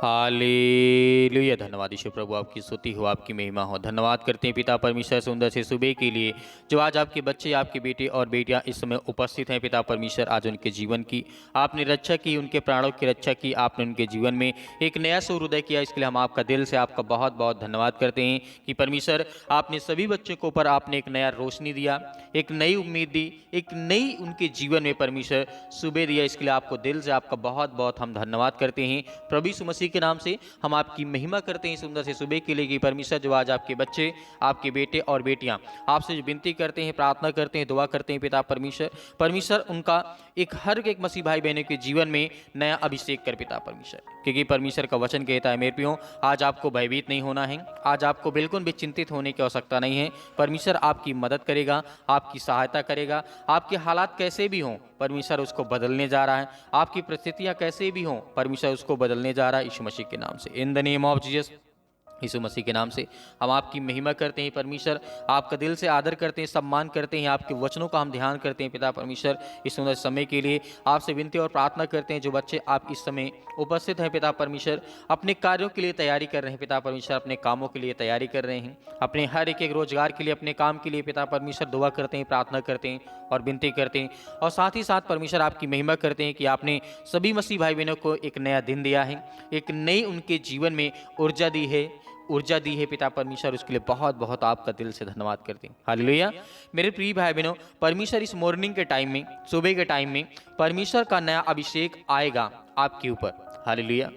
Hallelujah. धन्यवाद यीशु प्रभु, आपकी स्तुति हो, आपकी महिमा हो। धन्यवाद करते हैं पिता परमेश्वर सुंदर से सुबह के लिए, जो आज आपके बच्चे, आपके बेटे और बेटियां इस समय उपस्थित हैं। पिता परमेश्वर, आज उनके जीवन की आपने रक्षा की, उनके प्राणों की रक्षा की, आपने उनके जीवन में एक नया सूर्योदय किया। इसके लिए हम आपका दिल से आपका बहुत बहुत धन्यवाद करते हैं कि परमेश्वर आपने सभी बच्चों के ऊपर आपने एक नया रोशनी दिया, एक नई उम्मीद दी, एक नई उनके जीवन में परमेश्वर सुबह दिया। इसके लिए आपको दिल से आपका बहुत बहुत हम धन्यवाद करते हैं। प्रभु यीशु मसीह के नाम से हम आपकी महिमा करते हैं सुंदर से सुबह के लिए कि परमेश्वर, जो आज आपके बच्चे, आपके बेटे और बेटियां आपसे जो विनती करते हैं, प्रार्थना करते हैं, दुआ करते हैं, पिता परमेश्वर, परमेश्वर उनका हर एक मसीह भाई बहनों के जीवन में नया अभिषेक कर पिता परमेश्वर, क्योंकि परमेश्वर का वचन कहता है मेरे प्रियो, आज आपको भयभीत नहीं होना है, आज आपको बिल्कुल भी चिंतित होने की आवश्यकता नहीं है। परमेश्वर आपकी मदद करेगा, आपकी सहायता करेगा। आपके हालात कैसे भी हों, परमेश्वर उसको बदलने जा रहा है। आपकी परिस्थितियां कैसे भी हों, परमेश्वर उसको बदलने जा रहा है यीशु मसीह के नाम से। In the name of Jesus, यीशु मसीह के नाम से हम आपकी महिमा करते हैं परमेश्वर, आपका दिल से आदर करते हैं, सम्मान करते हैं, आपके वचनों का हम ध्यान करते हैं पिता परमेश्वर। इस सुंदर समय के लिए आपसे विनती और प्रार्थना करते हैं, जो बच्चे आप इस समय उपस्थित हैं पिता परमेश्वर, अपने कार्यों के लिए तैयारी कर रहे हैं पिता परमेश्वर, अपने कामों के लिए तैयारी कर रहे हैं, अपने हर एक रोजगार के लिए, अपने काम के लिए पिता परमेश्वर दुआ करते हैं, प्रार्थना करते हैं और विनती करते हैं। और साथ ही साथ परमेश्वर आपकी महिमा करते हैं कि आपने सभी मसीह भाई बहनों को एक नया दिन दिया है, एक नई उनके जीवन में ऊर्जा दी है पिता परमेश्वर। उसके लिए बहुत बहुत आपका दिल से धन्यवाद करते हैं। हालेलुया। मेरे प्रिय भाई बहनों, परमेश्वर इस मॉर्निंग के टाइम में, सुबह के टाइम में परमेश्वर का नया अभिषेक आएगा आपके ऊपर। हालेलुया।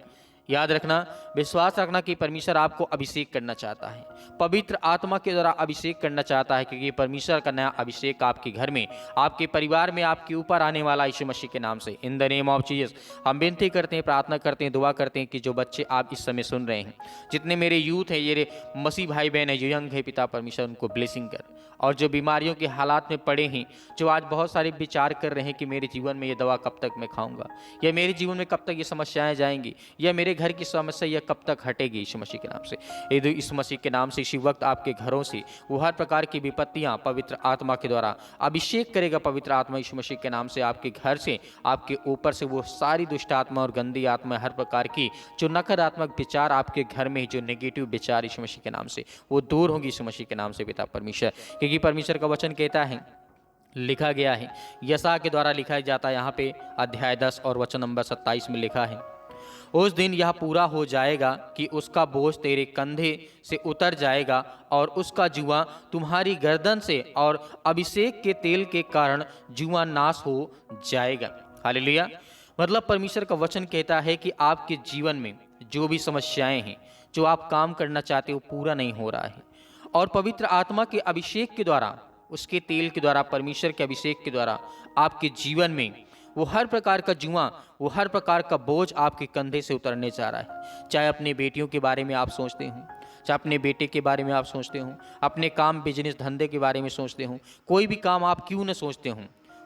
याद रखना, विश्वास रखना कि परमेश्वर आपको अभिषेक करना चाहता है, पवित्र आत्मा के द्वारा अभिषेक करना चाहता है, क्योंकि परमेश्वर का नया अभिषेक आपके घर में, आपके परिवार में, आपके ऊपर आने वाला यीशु मसीह के नाम से। In the name of Jesus हम विनती करते हैं, प्रार्थना करते हैं, दुआ करते हैं कि जो बच्चे आप इस समय सुन रहे हैं, जितने मेरे यूथ हैं, ये मसीह भाई बहन है, जो यंग है पिता परमेश्वर, उनको ब्लेसिंग कर। और जो बीमारियों के हालात में पड़े हैं, जो आज बहुत सारे विचार कर रहे हैं कि मेरे जीवन में ये दवा कब तक मैं खाऊंगा, या मेरे जीवन में कब तक ये समस्याएं जाएंगी, या मेरे घर की समस्या यह कब तक हटेगी, यीशु मसीह के नाम से, यदि इस मसीह के नाम से इसी वक्त आपके घरों से वो हर प्रकार की विपत्तियां पवित्र आत्मा के द्वारा अभिषेक करेगा। पवित्र आत्मा यीशु मसीह के नाम से आपके घर से, आपके ऊपर से वो सारी दुष्ट आत्मा और गंदी आत्मा, हर प्रकार की जो नकारात्मक विचार आपके घर में, जो नेगेटिव विचार यीशु मसीह के नाम से वो दूर होंगी यीशु मसीह के नाम से पिता परमेश्वर। क्योंकि परमेश्वर का वचन कहता है, लिखा गया है, यशा के द्वारा लिखा जाता है, यहाँ पे अध्याय 10 और वचन नंबर 27 में लिखा है, उस दिन यह पूरा हो जाएगा कि उसका बोझ तेरे कंधे से उतर जाएगा और उसका जुआ तुम्हारी गर्दन से, और अभिषेक के तेल के कारण जुआ नाश हो जाएगा। हालेलुया। मतलब परमेश्वर का वचन कहता है कि आपके जीवन में जो भी समस्याएं हैं, जो आप काम करना चाहते हो, पूरा नहीं हो रहा है, और पवित्र आत्मा के अभिषेक के द्वारा, उसके तेल के द्वारा, परमेश्वर के अभिषेक के द्वारा आपके जीवन में वो हर प्रकार का जुआ, वो हर प्रकार का बोझ आपके कंधे से उतरने जा रहा है। चाहे अपने बेटियों के बारे में आप सोचते हो, चाहे अपने बेटे के बारे में आप सोचते हो, अपने काम, बिजनेस, धंधे के बारे में सोचते हो, कोई भी काम आप क्यों न सोचते हो,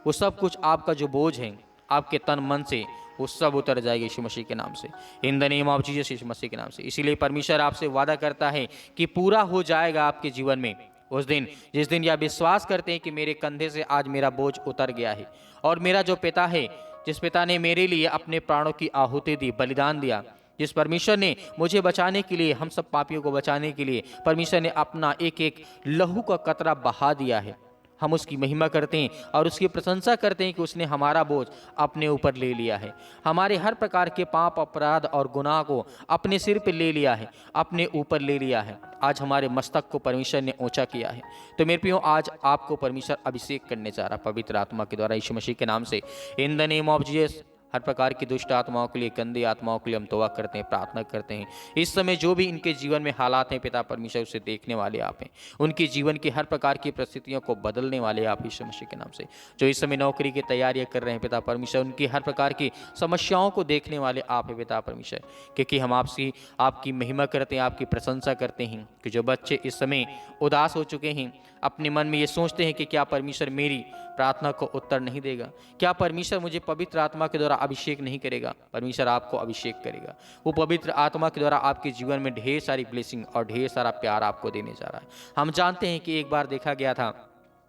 वो सब कुछ आपका जो बोझ है आपके तन मन से, वो सब उतर जाएगा यीशु मसीह के नाम से। In the name of Jesus, यीशु मसीह के नाम से। इसीलिए परमेश्वर आपसे वादा करता है कि पूरा हो जाएगा आपके जीवन में उस दिन, जिस दिन यह विश्वास करते हैं कि मेरे कंधे से आज मेरा बोझ उतर गया है, और मेरा जो पिता है, जिस पिता ने मेरे लिए अपने प्राणों की आहुति दी, बलिदान दिया, जिस परमेश्वर ने मुझे बचाने के लिए, हम सब पापियों को बचाने के लिए परमेश्वर ने अपना एक एक लहू का कतरा बहा दिया है, हम उसकी महिमा करते हैं और उसकी प्रशंसा करते हैं कि उसने हमारा बोझ अपने ऊपर ले लिया है, हमारे हर प्रकार के पाप, अपराध और गुनाह को अपने सिर पे ले लिया है, अपने ऊपर ले लिया है। आज हमारे मस्तक को परमेश्वर ने ऊंचा किया है। तो मेरे प्रियो, आज आपको परमेश्वर अभिषेक करने जा रहा पवित्र आत्मा के द्वारा यीशु मसीह के नाम से। In the name of Jesus हर प्रकार की दुष्ट आत्माओं के लिए, गंदी आत्माओं के लिए हम तौबा करते हैं, प्रार्थना करते हैं। इस समय जो भी इनके जीवन में हालात हैं, पिता परमेश्वर उसे देखने वाले आप हैं, उनके जीवन की हर प्रकार की परिस्थितियों को बदलने वाले आप यीशु मसीह के नाम से। जो इस समय नौकरी की तैयारियां कर रहे हैं पिता परमेश्वर, उनकी हर प्रकार की समस्याओं को देखने वाले आप हैं पिता परमेश्वर। क्योंकि हम आपसे आपकी महिमा करते हैं, आपकी प्रशंसा करते हैं कि जो बच्चे इस समय उदास हो चुके हैं, अपने मन में ये सोचते हैं कि क्या परमेश्वर मेरी प्रार्थना को उत्तर नहीं देगा, क्या परमेश्वर मुझे पवित्र आत्मा के द्वारा अभिषेक नहीं करेगा, परमेश्वर आपको अभिषेक करेगा। वो पवित्र आत्मा के द्वारा आपके जीवन में ढेर सारी ब्लेसिंग और ढेर सारा प्यार आपको देने जा रहा है। हम जानते हैं कि एक बार देखा गया था,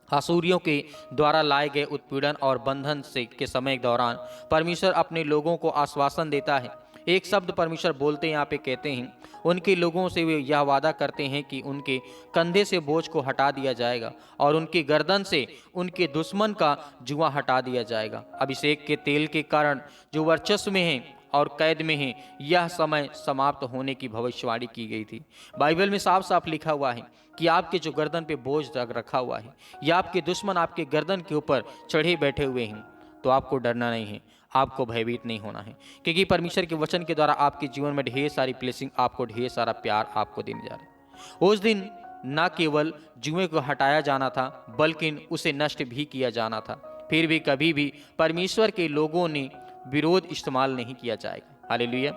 असूरियों के द्वारा लाए गए उत्पीड़न और बंधन से के समय के दौरान परमेश्वर अपने लोगों को आश्वासन देता है, एक शब्द परमेश्वर बोलते हैं, यहाँ पे कहते हैं उनके लोगों से वे यह वादा करते हैं कि उनके कंधे से बोझ को हटा दिया जाएगा और उनकी गर्दन से उनके दुश्मन का जुआ हटा दिया जाएगा। अभिषेक के तेल के कारण जो वर्चस्व में हैं और कैद में हैं, यह समय समाप्त होने की भविष्यवाणी की गई थी। बाइबल में साफ साफ लिखा हुआ है कि आपके जो गर्दन पे बोझ रखा हुआ है या आपके दुश्मन आपके गर्दन के ऊपर चढ़े बैठे हुए हैं, तो आपको डरना नहीं है, आपको भयभीत नहीं होना है, क्योंकि परमेश्वर के वचन के द्वारा आपके जीवन में ढेर सारी ब्लेसिंग, आपको ढेर सारा प्यार आपको देने जा रहा है। उस दिन न केवल जुए को हटाया जाना था बल्कि उसे नष्ट भी किया जाना था। फिर भी कभी भी परमेश्वर के लोगों ने विरोध इस्तेमाल नहीं किया जाएगा। हालेलुया।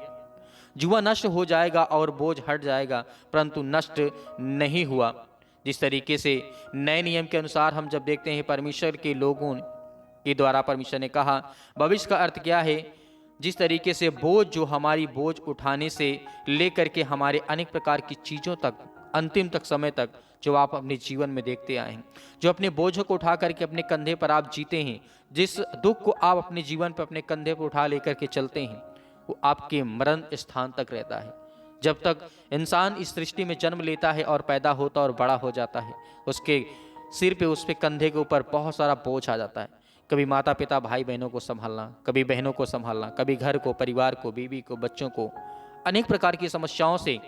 जुआ नष्ट हो जाएगा और बोझ हट जाएगा, परंतु नष्ट नहीं हुआ। जिस तरीके से नए नियम के अनुसार हम जब देखते हैं परमेश्वर के लोगों के द्वारा परमेश्वर ने कहा, भविष्य का अर्थ क्या है, जिस तरीके से बोझ जो हमारी बोझ उठाने से लेकर के हमारे अनेक प्रकार की चीज़ों तक, अंतिम तक समय तक जो आप अपने जीवन में देखते आए हैं, जो अपने बोझों को उठा करके अपने कंधे पर आप जीते हैं, जिस दुख को आप अपने जीवन पर अपने कंधे पर उठा लेकर के चलते हैं, वो आपके मरण स्थान तक रहता है। जब तक इंसान इस सृष्टि में जन्म लेता है और पैदा होता और बड़ा हो जाता है, उसके सिर पे, उस पे कंधे के ऊपर बहुत सारा बोझ आ जाता है। कभी माता पिता भाई बहनों को संभालना, कभी बहनों को संभालना, कभी घर को, परिवार को, बीवी को, बच्चों को, अनेक प्रकार की समस्याओं से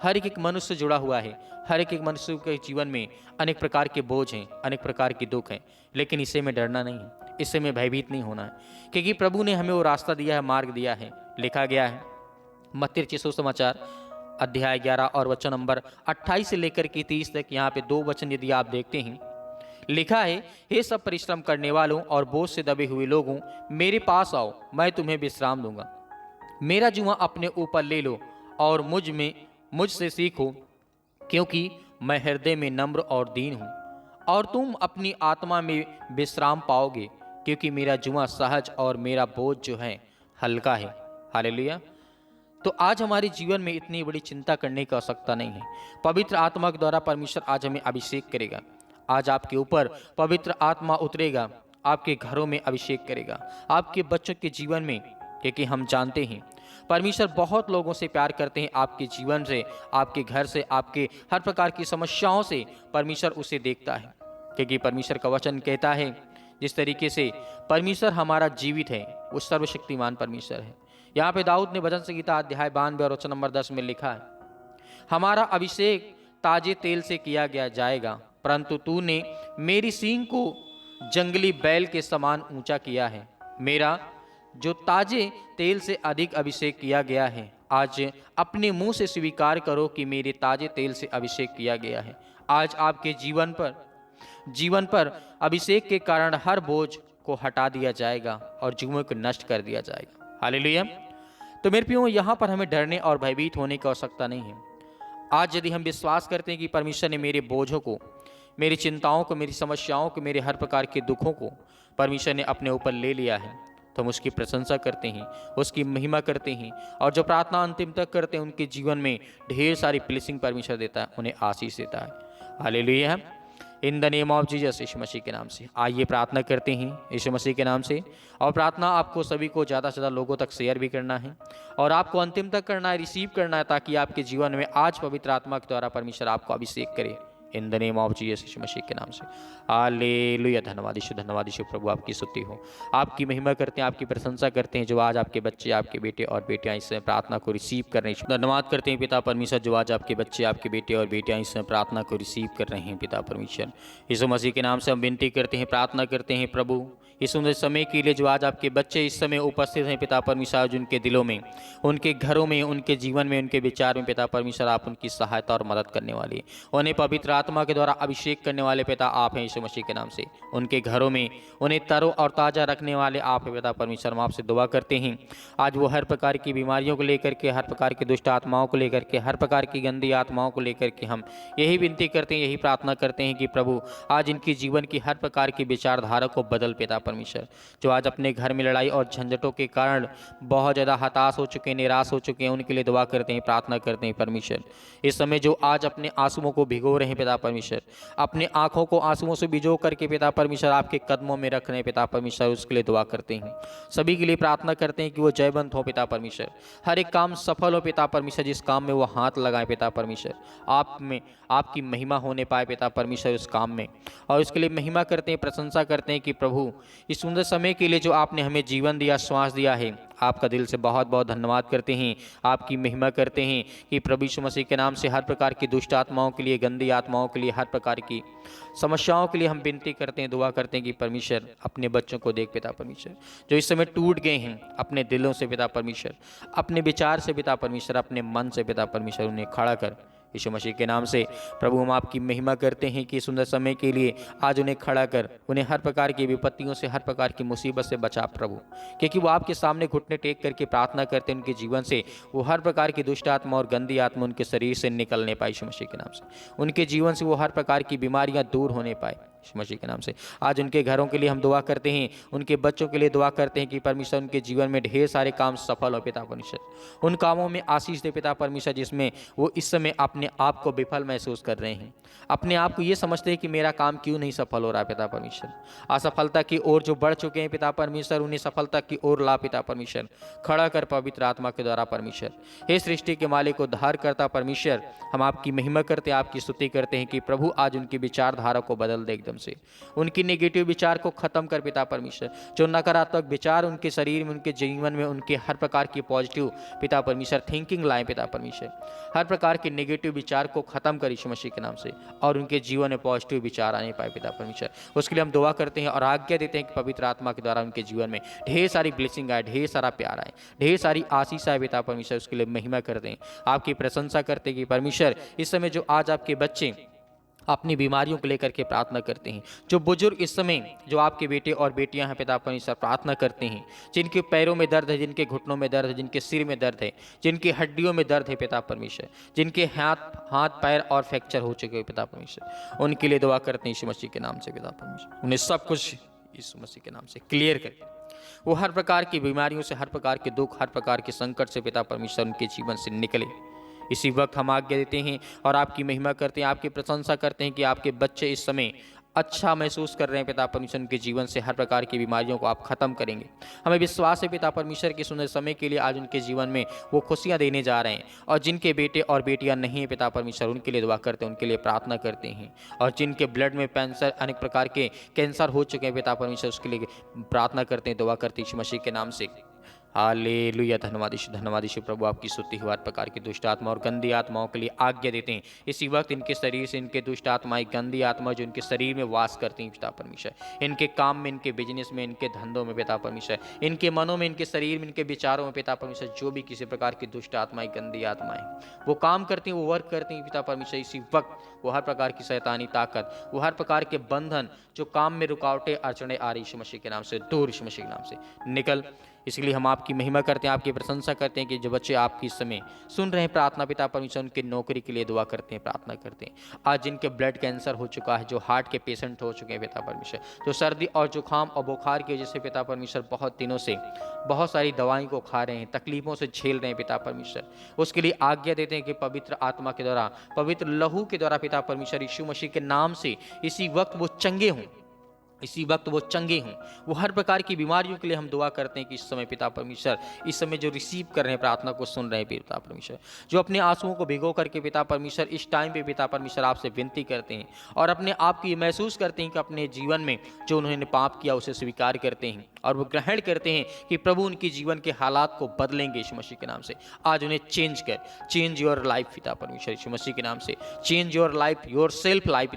हर एक मनुष्य जुड़ा हुआ है। हर एक मनुष्य के जीवन में अनेक प्रकार के बोझ हैं, अनेक प्रकार के दुख हैं, लेकिन इससे में डरना नहीं है, इससे में भयभीत नहीं होना है, क्योंकि प्रभु ने हमें वो रास्ता दिया है, मार्ग दिया है। लिखा गया है मत्ती रचित सुसमाचार अध्याय 11 और वचन नंबर 28 से लेकर के 30 तक। यहाँ पे 2 वचन यदि आप देखते हैं, लिखा है, हे सब परिश्रम करने वालों और बोझ से दबे हुए लोगों, मेरे पास आओ, मैं तुम्हें विश्राम दूंगा। मेरा जुआ अपने ऊपर ले लो और मुझसे सीखो, क्योंकि मैं हृदय में नम्र और दीन हूँ, और तुम अपनी आत्मा में विश्राम पाओगे, क्योंकि मेरा जुआ सहज और मेरा बोझ जो है हल्का है। हालेलुया। तो आज हमारे जीवन में इतनी बड़ी चिंता करने की आवश्यकता नहीं है। पवित्र आत्मा के द्वारा परमेश्वर आज हमें अभिषेक करेगा। आज आपके ऊपर पवित्र आत्मा उतरेगा, आपके घरों में अभिषेक करेगा, आपके बच्चों के जीवन में, क्योंकि हम जानते हैं परमेश्वर बहुत लोगों से प्यार करते हैं। आपके जीवन से, आपके घर से, आपके हर प्रकार की समस्याओं से परमेश्वर उसे देखता है, क्योंकि परमेश्वर का वचन कहता है जिस तरीके से परमेश्वर हमारा जीवित है, वो सर्वशक्तिमान परमेश्वर है। यहाँ पे दाऊद ने भजन संहिता अध्याय 92 और वचन नंबर 10 में लिखा है, हमारा अभिषेक ताजे तेल से किया गया जाएगा, परंतु तूने मेरी सींग को जंगली बैल के समान ऊंचा किया है। मेरा जो ताजे तेल से अधिक अभिषेक किया गया है, आज अपने मुंह से स्वीकार करो कि मेरे ताजे तेल से अभिषेक किया गया है। आज आपके जीवन पर अभिषेक के कारण हर बोझ को हटा दिया जाएगा और जुए को नष्ट कर दिया जाएगा। हालेलुया। तो मेरे प्रियो, यहाँ पर हमें डरने और भयभीत होने की आवश्यकता नहीं है। आज यदि हम विश्वास करते हैं कि परमेश्वर ने मेरे बोझों को, मेरी चिंताओं को, मेरी समस्याओं को, मेरे हर प्रकार के दुखों को परमेश्वर ने अपने ऊपर ले लिया है, तो हम उसकी प्रशंसा करते हैं, उसकी महिमा करते हैं, और जो प्रार्थना अंतिम तक करते हैं उनके जीवन में ढेर सारी ब्लेसिंग परमेश्वर देता है, उन्हें आशीष देता है। Hallelujah. In the name of Jesus, यीशु मसीह के नाम से आइए प्रार्थना करते हैं, यीशु मसीह के नाम से। और प्रार्थना आपको सभी को ज़्यादा से ज़्यादा लोगों तक शेयर भी करना है और आपको अंतिम तक करना है, रिसीव करना है, ताकि आपके जीवन में आज पवित्र आत्मा के द्वारा परमेश्वर आपको अभिषेक करे। In the name of Jesus, यीशु मसीह के नाम से। हालेलुया। धन्यवाद यीशु प्रभु, आपकी स्तुति हो, आपकी महिमा करते हैं, आपकी प्रशंसा करते हैं, जो आज आपके बच्चे, आपके बेटे और बेटियां इस समय प्रार्थना को रिसीव कर रहे हैं। धन्यवाद करते हैं पिता परमेश्वर, जो आज आपके बच्चे, आपके बेटे और बेटियां इस समय प्रार्थना को रिसीव कर रहे हैं। पिता परमेश्वर, यीशु मसीह के नाम से हम विनती करते हैं, प्रार्थना करते हैं प्रभु, इस सुंदर समय के लिए जो आज आपके बच्चे इस समय उपस्थित हैं पिता परमेश्वर, आज उनके दिलों में, उनके घरों में, उनके जीवन में, उनके विचार में पिता परमेश्वर, आप उनकी सहायता और मदद करने वाले, उन्हें पवित्र आत्मा के द्वारा अभिषेक करने वाले पिता आप हैं यीशु मसीह के नाम से। उनके घरों में उन्हें तरो और ताज़ा रखने वाले आप हैं पिता परमेश्वर। हम आपसे दुआ करते हैं आज वो हर प्रकार की बीमारियों को लेकर के, हर प्रकार की दुष्ट आत्माओं को लेकर के, हर प्रकार की गंदी आत्माओं को लेकर के हम यही विनती करते हैं, यही प्रार्थना करते हैं कि प्रभु आज इनके जीवन की हर प्रकार की विचारधारा को बदल पिता परमेश्वर, जो आज अपने घर में लड़ाई और झंझटों के कारण बहुत ज़्यादा हताश हो चुके हैं, निराश हो चुके हैं, उनके लिए दुआ करते हैं, प्रार्थना करते हैं परमेश्वर। इस समय जो आज अपने आंसुओं को भिगो रहे हैं पिता पिता परमेश्वर, अपने आंखों को आंसुओं से भिगो करके पिता परमेश्वर आपके कदमों में रख रहे हैं पिता परमेश्वर, उसके लिए दुआ करते हैं। सभी के लिए प्रार्थना करते हैं कि वो जयवंत हो पिता परमेश्वर, हर एक काम सफल हो पिता परमेश्वर, जिस काम में वो हाथ लगाए पिता परमेश्वर, आप में आपकी महिमा होने पाए पिता परमेश्वर उस काम में। और उसके लिए महिमा करते हैं, प्रशंसा करते हैं कि प्रभु इस सुंदर समय के लिए जो आपने हमें जीवन दिया, श्वास दिया है, आपका दिल से बहुत बहुत धन्यवाद करते हैं, आपकी महिमा करते हैं कि प्रभु यीशु मसीह के नाम से हर प्रकार की दुष्ट आत्माओं के लिए, गंदी आत्माओं के लिए, हर प्रकार की समस्याओं के लिए हम विनती करते हैं, दुआ करते हैं कि परमेश्वर अपने बच्चों को देख पिता परमेश्वर, जो इस समय टूट गए हैं अपने दिलों से पिता परमेश्वर, अपने विचार से पिता परमेश्वर, अपने मन से पिता परमेश्वर, उन्हें खड़ा कर यीशु मसीह के नाम से। प्रभु हम आपकी महिमा करते हैं कि सुंदर समय के लिए आज उन्हें खड़ा कर, उन्हें हर प्रकार की विपत्तियों से, हर प्रकार की मुसीबत से बचा प्रभु, क्योंकि वो आपके सामने घुटने टेक करके प्रार्थना करते हैं, उनके जीवन से वो हर प्रकार की दुष्ट आत्मा और गंदी आत्मा उनके शरीर से निकलने पाए यीशु मसीह के नाम से, उनके जीवन से वो हर प्रकार की बीमारियां दूर होने पाए यीशु मसीह के नाम से। आज उनके घरों के लिए हम दुआ करते हैं, उनके बच्चों के लिए दुआ करते हैं कि परमेश्वर उनके जीवन में ढेर सारे काम सफल हो पिता परमेश्वर, उन कामों में आशीष दे पिता परमेश्वर जिसमें वो इस समय अपने आप को विफल महसूस कर रहे हैं, अपने आप को ये समझते हैं कि मेरा काम क्यों नहीं सफल हो रहा पिता परमेश्वर। असफलता की ओर जो बढ़ चुके हैं पिता परमेश्वर, उन्हें सफलता की ओर ला पिता परमेश्वर, खड़ा कर पवित्र आत्मा के द्वारा परमेश्वर। हे सृष्टि के मालिक उद्धार करता परमेश्वर, हम आपकी महिमा करते हैं, आपकी स्तुति करते हैं कि प्रभु आज उनकी विचारधारा को बदल दे एकदम से, उनकी नेगेटिव विचार को खत्म कर पिता परमेश्वर, जो नकारात्मक विचार उनके शरीर में, उनके जीवन में, उनके हर प्रकार की पॉजिटिव पिता परमेश्वर थिंकिंग लाए पिता परमेश्वर, हर प्रकार के नेगेटिव विचार को खत्म कर यीशु मसीह के नाम से, और उनके जीवन में पॉजिटिव विचार आने पाए पिता परमेश्वर। उसके लिए हम दुआ करते हैं और आज्ञा देते हैं कि पवित्र आत्मा के द्वारा उनके जीवन में ढेर सारी ब्लेसिंग आए, ढेर सारा प्यार आए, ढेर सारी आशीष आए पिता परमेश्वर। उसके लिए महिमा करते हैं, आपकी प्रशंसा करते हैं कि परमेश्वर इस समय जो आज आपके बच्चे अपनी बीमारियों को लेकर के प्रार्थना करते हैं, जो बुजुर्ग इस समय जो आपके बेटे और बेटियां हैं पिता परमेश्वर प्रार्थना करते हैं, जिनके पैरों में दर्द है, जिनके घुटनों में दर्द है, जिनके सिर में दर्द है, जिनकी हड्डियों में दर्द है पिता परमेश्वर, जिनके हाथ पैर और फ्रैक्चर हो चुके हैं पिता परमेश्वर, उनके लिए दुआ करते हैं यीशु मसीह के नाम से पिता परमेश्वर, उन्हें सब कुछ यीशु मसीह के नाम से क्लियर करके वो हर प्रकार की बीमारियों से, हर प्रकार के दुख, हर प्रकार के संकट से पिता परमेश्वर उनके जीवन से निकले। इसी वक्त हम आज्ञा देते हैं और आपकी महिमा करते हैं, आपकी प्रशंसा करते हैं कि आपके बच्चे इस समय अच्छा महसूस कर रहे हैं पिता परमेश्वर, उनके जीवन से हर प्रकार की बीमारियों को आप खत्म करेंगे। हमें विश्वास है पिता परमेश्वर के सुंदर समय के लिए आज उनके जीवन में वो खुशियां देने जा रहे हैं, और जिनके बेटे और बेटियां नहीं हैं पिता परमेश्वर, उनके लिए दुआ करते हैं, उनके लिए प्रार्थना करते हैं, और जिनके ब्लड में कैंसर, अनेक प्रकार के कैंसर हो चुके हैं पिता परमेश्वर, उसके लिए प्रार्थना करते हैं, दुआ करते हैं यीशु मसीह के नाम से। हालेलुया, धन्यवाद यीशु प्रभु, आपकी स्तुति हो। हर प्रकार की दुष्ट आत्मा और गंदी आत्माओं के लिए आज्ञा देते हैं इसी वक्त इनके शरीर से, इनके दुष्ट आत्माएं, गंदी आत्मा जो इनके शरीर में वास करती हैं पिता परमेश्वर, इनके काम में, इनके बिजनेस में, इनके धंधों में पिता परमेश्वर, इनके मनों में, इनके शरीर में, इनके विचारों में पिता परमेश्वर, जो भी किसी प्रकार की दुष्ट आत्माएं, गंदी आत्माएं वो काम करती हैं, वो वर्क करती हैं पिता परमेश्वर, इसी वक्त वो हर प्रकार की शैतानी ताकत, वो हर प्रकार के बंधन, जो काम में रुकावटें अड़चने आ रही यीशु मसीह के नाम से दूर, यीशु मसीह के नाम से निकल। इसलिए हम आपकी महिमा करते हैं, आपकी प्रशंसा करते हैं कि जो बच्चे आपकी समय सुन रहे हैं प्रार्थना पिता परमेश्वर, उनके नौकरी के लिए दुआ करते हैं, प्रार्थना करते हैं। आज जिनके ब्लड कैंसर हो चुका है, जो हार्ट के पेशेंट हो चुके हैं पिता परमेश्वर, जो सर्दी और जुकाम और बुखार की वजह से पिता परमेश्वर बहुत दिनों से बहुत सारी दवाई को खा रहे हैं, तकलीफों से झेल रहे हैं पिता परमेश्वर, उसके लिए आज्ञा देते हैं कि पवित्र आत्मा के द्वारा, पवित्र लहू के द्वारा पिता परमेश्वर यीशु मसीह के नाम से इसी वक्त वो चंगे हों, इसी वक्त वो चंगे हों। वो हर प्रकार की बीमारियों के लिए हम दुआ करते हैं कि इस समय पिता परमेश्वर, इस समय जो रिसीव कर रहे हैं प्रार्थना को, सुन रहे हैं पिता परमेश्वर, जो अपने आंसुओं को भिगो करके पिता परमेश्वर इस टाइम पे पिता परमेश्वर आपसे विनती करते हैं और अपने आप की महसूस करते हैं कि अपने जीवन में जो उन्होंने पाप किया उसे स्वीकार करते हैं और वो ग्रहण करते हैं कि प्रभु उनके जीवन के हालात को बदलेंगे यीशु मसीह के नाम से। आज उन्हें चेंज योर लाइफ पिता परमेश्वर यीशु मसीह के नाम से, change your life, your self life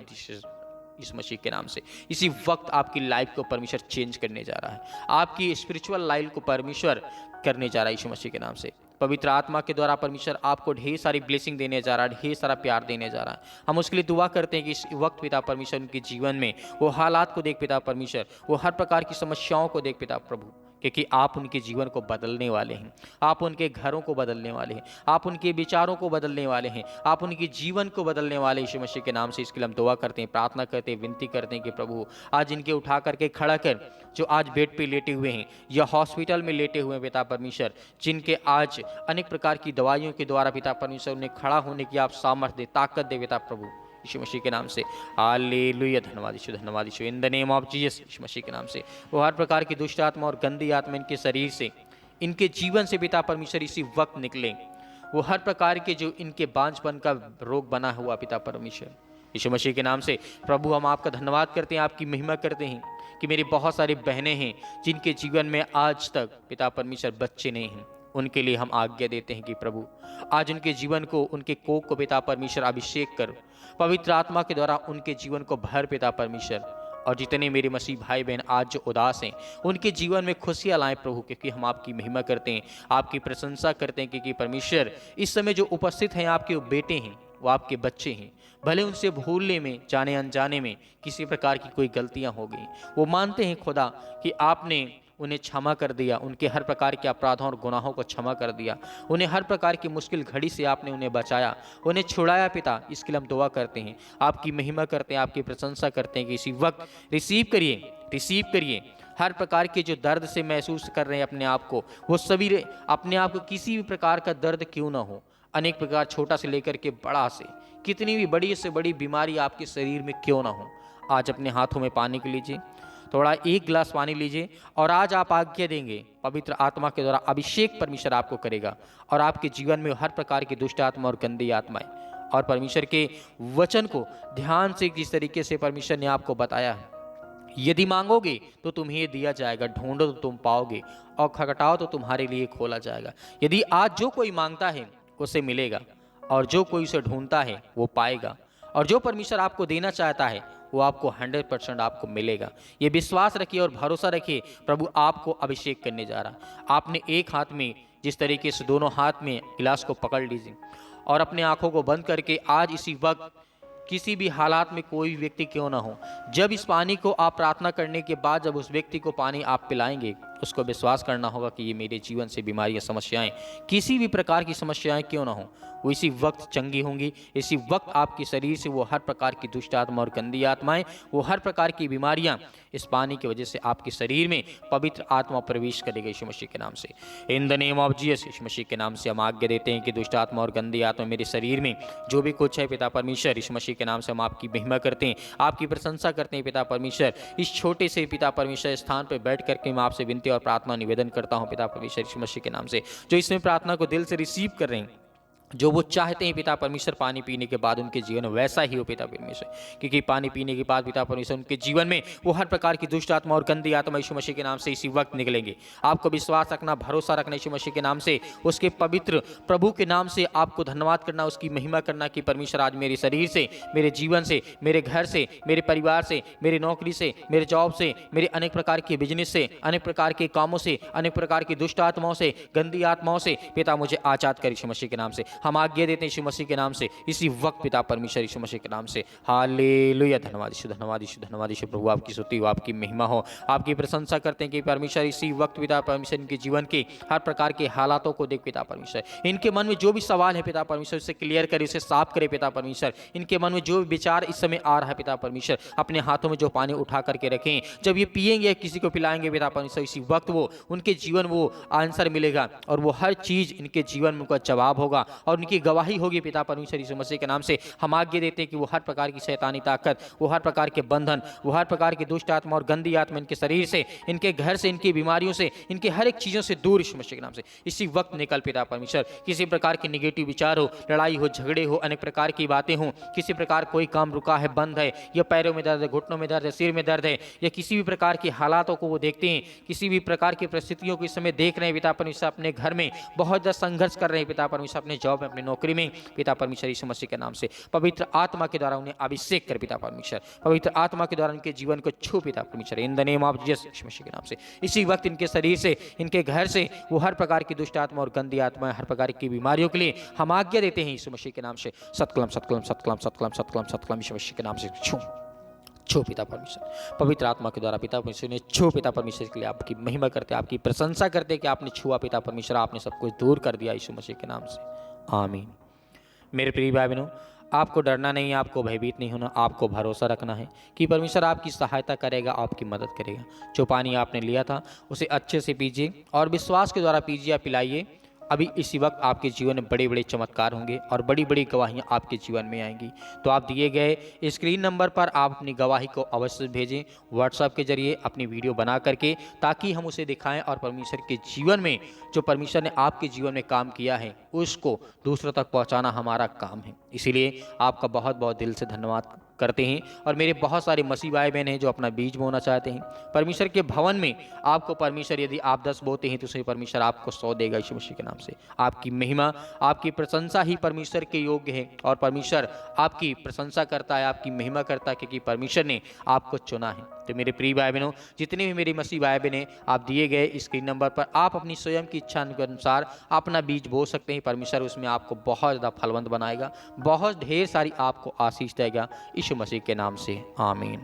इस मसीह के नाम से। इसी वक्त आपकी लाइफ को परमेश्वर चेंज करने जा रहा है, आपकी स्पिरिचुअल लाइफ को परमेश्वर करने जा रहा है यीशु मसीह के नाम से। पवित्र आत्मा के द्वारा परमेश्वर आपको ढेर सारी ब्लेसिंग देने जा रहा है, ढेर सारा प्यार देने जा रहा है। हम उसके लिए दुआ करते हैं कि इस वक्त पिता परमेश्वर उनके जीवन में वो हालात को देख पिता परमेश्वर, वो हर प्रकार की समस्याओं को देख पिता प्रभु, क्योंकि आप उनके जीवन को बदलने वाले हैं, आप उनके घरों को बदलने वाले हैं, आप उनके विचारों को बदलने वाले हैं, आप उनके जीवन को बदलने वाले यीशु मसीह के नाम से। इसके लिए हम दुआ करते हैं, प्रार्थना करते हैं, विनती करते हैं कि प्रभु आज इनके उठा करके खड़ा कर, जो आज बेड पे लेटे हुए हैं या हॉस्पिटल में लेटे हुए हैं पिता परमेश्वर, जिनके आज अनेक प्रकार की दवाइयों के द्वारा पिता परमेश्वर उन्हें खड़ा होने की आप सामर्थ्य दे, ताकत दे पिता प्रभु यीशु मसीह के नाम से। हालेलुया, धन्यवाद यीशु, धन्यवाद यीशु, in the name of Jesus, यीशु मसीह के नाम से। वो हर प्रकार की दुष्ट आत्मा और गंदी आत्मा इनके शरीर से, इनके जीवन से पिता परमेश्वर इसी वक्त निकले। वो हर प्रकार के जो इनके बांझपन का रोग बना हुआ पिता परमेश्वर, यीशु मसीह के नाम से प्रभु हम आपका धन्यवाद करते हैं, आपकी महिमा करते हैं कि मेरी बहुत सारी बहनें हैं जिनके जीवन में आज तक पिता परमेश्वर बच्चे नहीं हैं। उनके लिए हम आज्ञा देते हैं कि प्रभु आज उनके जीवन को, उनके कोख को पिता परमेश्वर अभिषेक कर, पवित्र आत्मा के द्वारा उनके जीवन को भर पिता परमेश्वर। और जितने मेरे मसीह भाई बहन आज जो उदास हैं उनके जीवन में खुशियाँ लाएं प्रभु, क्योंकि हम आपकी महिमा करते हैं, आपकी प्रशंसा करते हैं, क्योंकि परमेश्वर इस समय जो उपस्थित हैं आपके वो बेटे हैं, वो आपके बच्चे हैं। भले उनसे भूलने में, जाने अनजाने में किसी प्रकार की कोई गलतियां हो गई, वो मानते हैं खुदा कि आपने उन्हें क्षमा कर दिया, उनके हर प्रकार के अपराधों और गुनाहों को क्षमा कर दिया, उन्हें हर प्रकार की मुश्किल घड़ी से आपने उन्हें बचाया, उन्हें छुड़ाया पिता। इसके लिए हम दुआ करते हैं, आपकी महिमा करते हैं, आपकी प्रशंसा करते हैं कि इसी वक्त रिसीव करिए हर प्रकार के जो दर्द से महसूस कर रहे हैं अपने आप को, वो सभी अपने आप को किसी भी प्रकार का दर्द क्यों ना हो, अनेक प्रकार छोटा से लेकर के बड़ा से, कितनी भी बड़ी से बड़ी बीमारी आपके शरीर में क्यों ना हो, आज अपने हाथों में पानी के लीजिए, थोड़ा एक गिलास पानी लीजिए और आज आप आज्ञा देंगे, पवित्र आत्मा के द्वारा अभिषेक परमेश्वर आपको करेगा और आपके जीवन में हर प्रकार की दुष्ट आत्मा और गंदी आत्माएं और परमेश्वर के वचन को ध्यान से जिस तरीके से परमेश्वर ने आपको बताया है, यदि मांगोगे तो तुम्हें दिया जाएगा, ढूंढो तो तुम पाओगे और खटखटाओ तो तुम्हारे लिए खोला जाएगा। यदि आज जो कोई मांगता है उसे मिलेगा और जो कोई उसे ढूंढता है वो पाएगा और जो परमेश्वर आपको देना चाहता है वो आपको 100% आपको मिलेगा। ये विश्वास रखिए और भरोसा रखिए, प्रभु आपको अभिषेक करने जा रहा। आपने एक हाथ में जिस तरीके से दोनों हाथ में गिलास को पकड़ लीजिए और अपने आंखों को बंद करके आज इसी वक्त किसी भी हालात में कोई व्यक्ति क्यों ना हो, जब इस पानी को आप प्रार्थना करने के बाद जब उस व्यक्ति को पानी आप पिलाएंगे, उसको विश्वास करना होगा कि ये मेरे जीवन से बीमारियां, समस्याएं, किसी भी प्रकार की समस्याएं क्यों ना हो, वो इसी वक्त चंगी होंगी। इसी वक्त आपके शरीर से वो हर प्रकार की दुष्ट आत्मा और गंदी आत्माएं, वो हर प्रकार की बीमारियां इस पानी की वजह से आपके शरीर में पवित्र आत्मा प्रवेश करेगी यीशु मसीह के नाम से। In the name of Jesus, यीशु मसीह के नाम से हम आज्ञा देते हैं कि दुष्ट आत्मा और गंदी आत्मा मेरे शरीर में जो भी कुछ है पिता परमेश्वर, यीशु मसीह के नाम से हम आपकी महिमा करते हैं, आपकी प्रशंसा करते हैं पिता परमेश्वर। इस छोटे से पिता परमेश्वर स्थान पर बैठ करके मैं आपसे विनती और प्रार्थना निवेदन करता हूँ पिता परमेश्वर यीशु मसीह के नाम से, जो इसमें प्रार्थना को दिल से रिसीव कर रहे हैं, जो वो चाहते हैं पिता परमेश्वर पानी पीने के बाद उनके जीवन में वैसा ही हो पिता परमेश्वर, क्योंकि पानी पीने के बाद पिता परमेश्वर उनके जीवन में वो हर प्रकार की दुष्ट आत्मा और गंदी आत्मा यीशु मसीह के नाम से इसी वक्त निकलेंगे। आपको विश्वास रखना, भरोसा रखना यीशु मसीह के नाम से, उसके पवित्र प्रभु के नाम से आपको धन्यवाद करना, उसकी महिमा करना कि परमेश्वर आज मेरे शरीर से, मेरे जीवन से, मेरे घर से, मेरे परिवार से, मेरी नौकरी से, मेरे जॉब से, मेरे अनेक प्रकार के बिजनेस से, अनेक प्रकार के कामों से, अनेक प्रकार की दुष्ट आत्माओं से, गंदी आत्माओं से पिता मुझे आजाद कर यीशु मसीह के नाम से। हम आज्ञा देते हैं यीशु मसीह के नाम से इसी वक्त पिता परमेश्वर यीशु मसीह के नाम से। हालेलुया, धन्यवाद यीशु, धन्यवाद यीशु, धन्यवाद यीशु। प्रभु आपकी स्तुति हो, आपकी महिमा हो, आपकी प्रशंसा करते हैं कि परमेश्वर इसी वक्त पिता परमेश्वर इनके जीवन के हर प्रकार के हालातों को देख पिता परमेश्वर, इनके मन में जो भी सवाल है पिता परमेश्वर उसे क्लियर करे, उसे साफ करे पिता परमेश्वर। इनके मन में जो भी विचार इस समय आ रहा है पिता परमेश्वर, अपने हाथों में जो पानी उठा करके रखें, जब ये पिएंगे किसी को पिलाएंगे पिता परमेश्वर, इसी वक्त वो उनके जीवन वो आंसर मिलेगा और वो हर चीज इनके जीवन में उनका जवाब होगा और उनकी गवाही होगी पिता परमेश्वर यीशु मसीह के नाम से। हम आज्ञा देते हैं कि वो हर प्रकार की शैतानी ताकत, वो हर प्रकार के बंधन, वो हर प्रकार की दुष्ट आत्मा और गंदी आत्मा इनके शरीर से, इनके घर से, इनकी बीमारियों से, इनके हर एक चीजों से दूर यीशु मसीह के नाम से इसी वक्त निकल पिता परमेश्वर। किसी प्रकार के निगेटिव विचार हो, लड़ाई हो, झगड़े हो, अनेक प्रकार की बातें हो, किसी प्रकार कोई काम रुका है, बंद है, या पैरों में दर्द है, घुटनों में दर्द है, सिर में दर्द है, या किसी भी प्रकार के हालातों को वो देखते हैं, किसी भी प्रकार की परिस्थितियों को इस समय देख रहे हैं पिता परमेश्वर, अपने घर में बहुत ज़्यादा संघर्ष कर रहे हैं पिता परमेश्वर, अपने जॉब में, अपनी नौकरी में पिता परमेश्वर यीशु मसीह के नाम से पवित्र आत्मा के द्वारा उन्हें अभिषेक कर पिता परमेश्वर, पवित्र आत्मा के द्वारा उनके जीवन को छू पिता परमेश्वर, in the name of Jesus यीशु मसीह के नाम से। इसी वक्त इनके शरीर से, इनके घर से वो हर प्रकार की दुष्ट आत्मा और गंदी आत्मा, हर प्रकार की बीमारियों के लिए हम आज्ञा देते हैं यीशु मसीह के नाम से। सतकलम सतकलम सतकलम सतकलम सतकलम सतकलम यीशु मसीह के नाम से छो पिता परमेश्वर, पवित्र आत्मा के द्वारा पिता परमेश्वर ने छो पिता परमेश्वर के लिए आपकी महिमा करते, आपकी प्रशंसा करते कि आपने छुआ पिता परमेश्वर, आपने सब कुछ दूर कर दिया यीशु मसीह के नाम से, आमीन। मेरे प्रिय भाई बहनों, आपको डरना नहीं है, आपको भयभीत नहीं होना, आपको भरोसा रखना है कि परमेश्वर आपकी सहायता करेगा, आपकी मदद करेगा। जो पानी आपने लिया था उसे अच्छे से पीजिए और विश्वास के द्वारा पीजिए या पिलाइए अभी इसी वक्त आपके जीवन में बड़े बड़े चमत्कार होंगे और बड़ी बड़ी गवाहियाँ आपके जीवन में आएंगी। तो आप दिए गए स्क्रीन नंबर पर आप अपनी गवाही को अवश्य भेजें व्हाट्सएप के जरिए अपनी वीडियो बना करके, ताकि हम उसे दिखाएं और परमेश्वर के जीवन में जो परमेश्वर ने आपके जीवन में काम किया है उसको दूसरों तक पहुंचाना हमारा काम है। इसीलिए आपका बहुत बहुत दिल से धन्यवाद करते हैं। और मेरे बहुत सारे मसीह भाई बहन हैं जो अपना बीज बोना चाहते हैं परमेश्वर के भवन में। आपको परमेश्वर, यदि आप 10 बोते हैं तो उसे परमेश्वर आपको 100 देगा यीशु मसीह के नाम से। आपकी महिमा, आपकी प्रशंसा ही परमेश्वर के योग्य है और परमेश्वर आपकी प्रशंसा करता है, आपकी महिमा करता है, क्योंकि परमेश्वर ने आपको चुना है। तो मेरे प्रिय भाई बहनों, जितने भी मेरे मसीह भाई बहन हैं, आप दिए गए स्क्रीन नंबर पर आप अपनी स्वयं की इच्छा के अनुसार अपना बीज बो सकते हैं। परमेश्वर उसमें आपको बहुत ज़्यादा फलवंत बनाएगा, बहुत ढेर सारी आपको आशीष देगा यीशु मसीह के नाम से, आमीन।